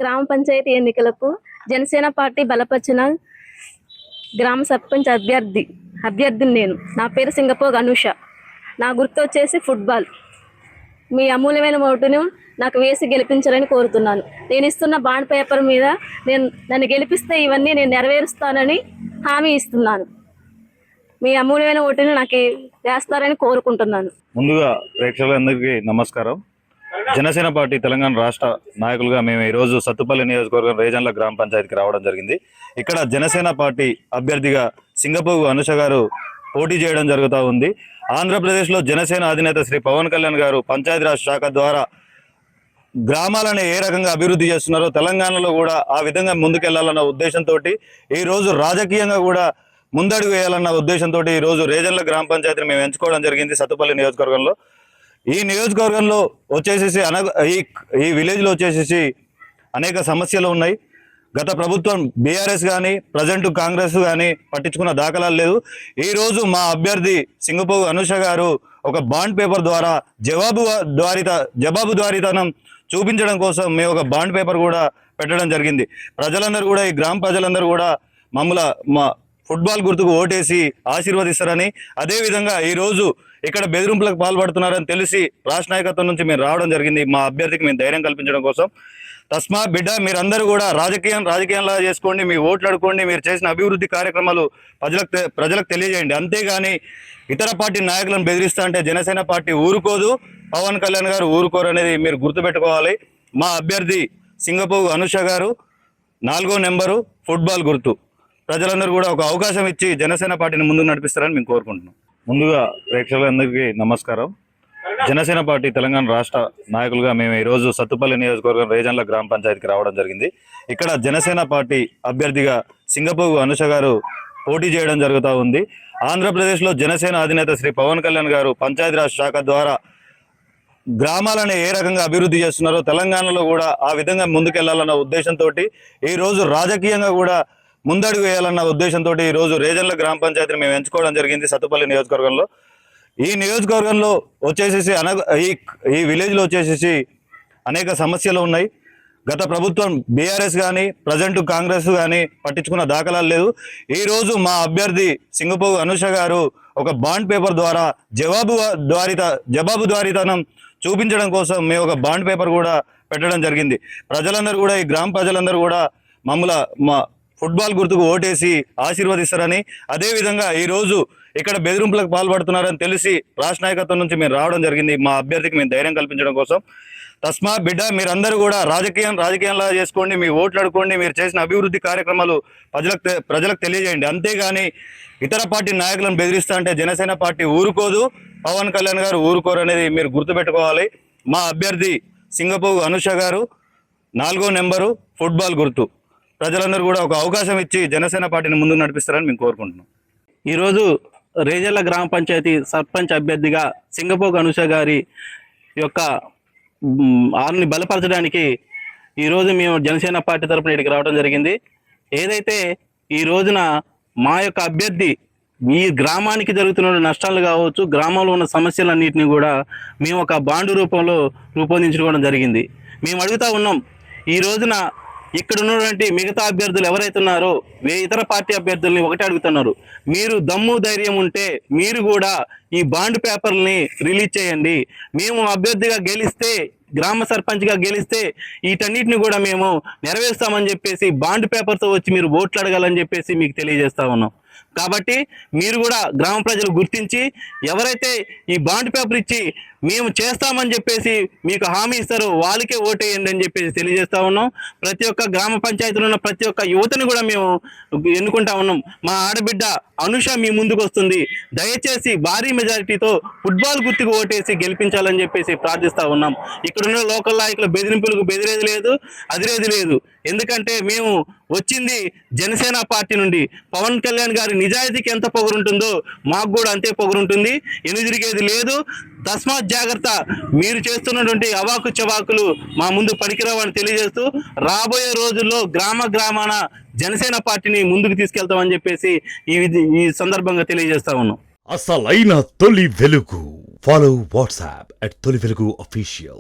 గ్రామ పంచాయతీ ఎన్నికలకు జనసేన పార్టీ బలపరిచిన గ్రామ సర్పంచ్ అభ్యర్థిని నేను. నా పేరు సింగపోగ్ అనూష. నా గుర్తు వచ్చేసి ఫుట్బాల్. మీ అమూల్యమైన ఓటును నాకు వేసి గెలిపించాలని కోరుతున్నాను. నేను ఇస్తున్న బాండ్ పేపర్ మీద నన్ను గెలిపిస్తే ఇవన్నీ నేను నెరవేరుస్తానని హామీ ఇస్తున్నాను. మీ అమూల్యమైన ఓటును నాకు వేస్తారని కోరుకుంటున్నాను. ముందుగా ప్రేక్షకులందరికీ నమస్కారం. జనసేన పార్టీ తెలంగాణ రాష్ట్ర నాయకులుగా మేము ఈరోజు సత్తుపల్లి నియోజకవర్గం రేజన్ల గ్రామ పంచాయతీకి రావడం జరిగింది. ఇక్కడ జనసేన పార్టీ అభ్యర్థిగా సింగపోగు అనుష గారు పోటీ చేయడం జరుగుతూ ఉంది. ఆంధ్రప్రదేశ్లో జనసేన అధినేత శ్రీ పవన్ కళ్యాణ్ గారు పంచాయతీరాజ్ శాఖ ద్వారా గ్రామాలను ఏ రకంగా అభివృద్ధి చేస్తున్నారో తెలంగాణలో కూడా ఆ విధంగా ముందుకెళ్లాలన్న ఉద్దేశంతో ఈరోజు రాజకీయంగా కూడా ముందడుగు వేయాలన్న ఉద్దేశంతో ఈరోజు రేజన్ల గ్రామ పంచాయతీని మేము ఎంచుకోవడం జరిగింది. సత్తుపల్లి నియోజకవర్గంలో ఈ నియోజకవర్గంలో వచ్చేసేసి ఈ విలేజ్లో వచ్చేసేసి అనేక సమస్యలు ఉన్నాయి. గత ప్రభుత్వం బీఆర్ఎస్ కానీ ప్రజెంట్ కాంగ్రెస్ కానీ పట్టించుకున్న దాఖలాలు లేదు. ఈరోజు మా అభ్యర్థి సింగపోగు అనుష గారు ఒక బాండ్ పేపర్ ద్వారా జవాబుదారీతనం చూపించడం కోసం మేము ఒక బాండ్ పేపర్ కూడా పెట్టడం జరిగింది. ప్రజలందరూ కూడా ఈ గ్రామ ప్రజలందరూ కూడా మా ఫుట్బాల్ గుర్తుకు ఓటేసి ఆశీర్వదిస్తారని, అదేవిధంగా ఈరోజు ఇక్కడ బెదిరింపులకు పాల్పడుతున్నారని తెలిసి రాష్ట్ర నాయకత్వం నుంచి మేము రావడం జరిగింది. మా అభ్యర్థికి మేము ధైర్యం కల్పించడం కోసం. తస్మా బిడ్డ, మీరందరూ కూడా రాజకీయంలా చేసుకోండి, మీ ఓట్లు అడుకోండి, మీరు చేసిన అభివృద్ధి కార్యక్రమాలు ప్రజలకు తెలియజేయండి. అంతేగాని ఇతర పార్టీ నాయకులను బెదిరిస్తా అంటే జనసేన పార్టీ ఊరుకోదు, పవన్ కళ్యాణ్ గారు ఊరుకోరు అనేది మీరు గుర్తుపెట్టుకోవాలి. మా అభ్యర్థి సింగపోగు అనుష గారు 4వ నెంబరు ఫుట్బాల్ గుర్తు. ప్రజలందరూ కూడా ఒక అవకాశం ఇచ్చి జనసేన పార్టీని ముందుకు నడిపిస్తారని మేము కోరుకుంటున్నాం. ముందుగా ప్రేక్షకులందరికీ నమస్కారం. జనసేన పార్టీ తెలంగాణ రాష్ట్ర నాయకులుగా మేము ఈరోజు సత్తుపల్లి నియోజకవర్గం రేజన్ల గ్రామ పంచాయతీకి రావడం జరిగింది. ఇక్కడ జనసేన పార్టీ అభ్యర్థిగా సింగపోగు అనుష గారు పోటీ చేయడం జరుగుతూ ఉంది. ఆంధ్రప్రదేశ్లో జనసేన అధినేత శ్రీ పవన్ కళ్యాణ్ గారు పంచాయతీరాజ్ శాఖ ద్వారా గ్రామాలను ఏ రకంగా అభివృద్ధి చేస్తున్నారో తెలంగాణలో కూడా ఆ విధంగా ముందుకెళ్లాలన్న ఉద్దేశంతో ఈరోజు రాజకీయంగా కూడా ముందడుగు వేయాలన్న ఉద్దేశంతో ఈరోజు రేజన్ల గ్రామ పంచాయతీని మేము ఎంచుకోవడం జరిగింది. సత్తుపల్లి నియోజకవర్గంలో ఈ నియోజకవర్గంలో వచ్చేసేసి ఈ విలేజ్లో వచ్చేసేసి అనేక సమస్యలు ఉన్నాయి. గత ప్రభుత్వం బీఆర్ఎస్ కానీ ప్రజెంట్ కాంగ్రెస్ కానీ పట్టించుకున్న దాఖలాలు లేదు. ఈరోజు మా అభ్యర్థి సింగపోగు అనుష గారు ఒక బాండ్ పేపర్ ద్వారా జవాబుదారీతనం చూపించడం కోసం మేము ఒక బాండ్ పేపర్ కూడా పెట్టడం జరిగింది. ప్రజలందరూ కూడా ఈ గ్రామ ప్రజలందరూ కూడా మా ఫుట్బాల్ గుర్తుకు ఓటేసి ఆశీర్వదిస్తారని, అదేవిధంగా ఈరోజు ఇక్కడ బెదిరింపులకు పాల్పడుతున్నారని తెలిసి రాష్ట్ర నాయకత్వం నుంచి మేము రావడం జరిగింది. మా అభ్యర్థికి మేము ధైర్యం కల్పించడం కోసం. తస్మా బిడ్డ, మీరందరూ కూడా రాజకీయంలా చేసుకోండి, మీ ఓట్లు అడుకోండి, మీరు చేసిన అభివృద్ధి కార్యక్రమాలు ప్రజలకు తెలియజేయండి. అంతేగాని ఇతర పార్టీ నాయకులను బెదిరిస్తా అంటే జనసేన పార్టీ ఊరుకోదు, పవన్ కళ్యాణ్ గారు ఊరుకోరు అనేది మీరు గుర్తుపెట్టుకోవాలి. మా అభ్యర్థి సింగపోగు అనుష గారు 4వ నెంబరు ఫుట్బాల్ గుర్తు. ప్రజలందరూ కూడా ఒక అవకాశం ఇచ్చి జనసేన పార్టీని ముందుకు నడిపిస్తారని మేము కోరుకుంటున్నాం. ఈరోజు రేజన్ల గ్రామ పంచాయతీ సర్పంచ్ అభ్యర్థిగా సింగపోగు అనుష గారి యొక్క ఆరుని బలపరచడానికి ఈరోజు మేము జనసేన పార్టీ తరఫున ఇక్కడికి రావడం జరిగింది. ఏదైతే ఈ రోజున మా యొక్క అభ్యర్థి ఈ గ్రామానికి జరుగుతున్న నష్టాలు కావచ్చు, గ్రామంలో ఉన్న సమస్యలన్నింటినీ కూడా మేము ఒక బాండు రూపంలో రూపొందించుకోవడం జరిగింది. మేము అడుగుతూ ఉన్నాం, ఈ రోజున ఇక్కడ ఉన్నటువంటి మిగతా అభ్యర్థులు ఎవరైతే ఉన్నారో ఇతర పార్టీ అభ్యర్థుల్ని ఒకటే అడుగుతున్నారు, మీరు దమ్ము ధైర్యం ఉంటే మీరు కూడా ఈ బాండ్ పేపర్ని రిలీజ్ చేయండి. మేము అభ్యర్థిగా గెలిస్తే, గ్రామ సర్పంచ్గా గెలిస్తే వీటన్నిటిని కూడా మేము నెరవేరుస్తామని చెప్పేసి బాండ్ పేపర్తో వచ్చి మీరు ఓట్లు అడగాలని చెప్పేసి మీకు తెలియజేస్తా ఉన్నాం. కాబట్టి మీరు కూడా గ్రామ ప్రజలు గుర్తించి ఎవరైతే ఈ బాండ్ పేపర్ ఇచ్చి మేము చేస్తామని చెప్పేసి మీకు హామీ ఇస్తారో వాళ్ళకే ఓటేయండి అని చెప్పేసి తెలియజేస్తా ఉన్నాం. ప్రతి ఒక్క గ్రామ పంచాయతీలో ఉన్న ప్రతి ఒక్క యువతని కూడా మేము ఎన్నుకుంటా ఉన్నాం. మా ఆడబిడ్డ అనుష మీ ముందుకు వస్తుంది, దయచేసి భారీ మెజారిటీతో ఫుట్బాల్ గుర్తుకు ఓటేసి గెలిపించాలని చెప్పేసి ప్రార్థిస్తూ ఉన్నాం. ఇక్కడున్న లోకల్ నాయకుల బెదిరింపులకు బెదిరేది లేదు, అదిరేది లేదు. ఎందుకంటే మేము వచ్చింది జనసేన పార్టీ నుండి. పవన్ కళ్యాణ్ గారి నిజాయితీకి ఎంత పొగరుంటుందో మాకు కూడా అంతే పొగరుంటుంది, ఎనుదిరిగేది లేదు. తస్మాత్ జాగ్రత్త, మీరు చేస్తున్నటువంటి అవాకు చవాకులు మా ముందు పనికిరావని తెలియజేస్తూ రాబోయే రోజుల్లో గ్రామాన జనసేన పార్టీని ముందుకు తీసుకెళ్తామని చెప్పేసి ఈ సందర్భంగా తెలియజేస్తా ఉన్నాం. అసలైన తొలి వెలుగు. ఫాలో వాట్సాప్ @తొలి వెలుగు official.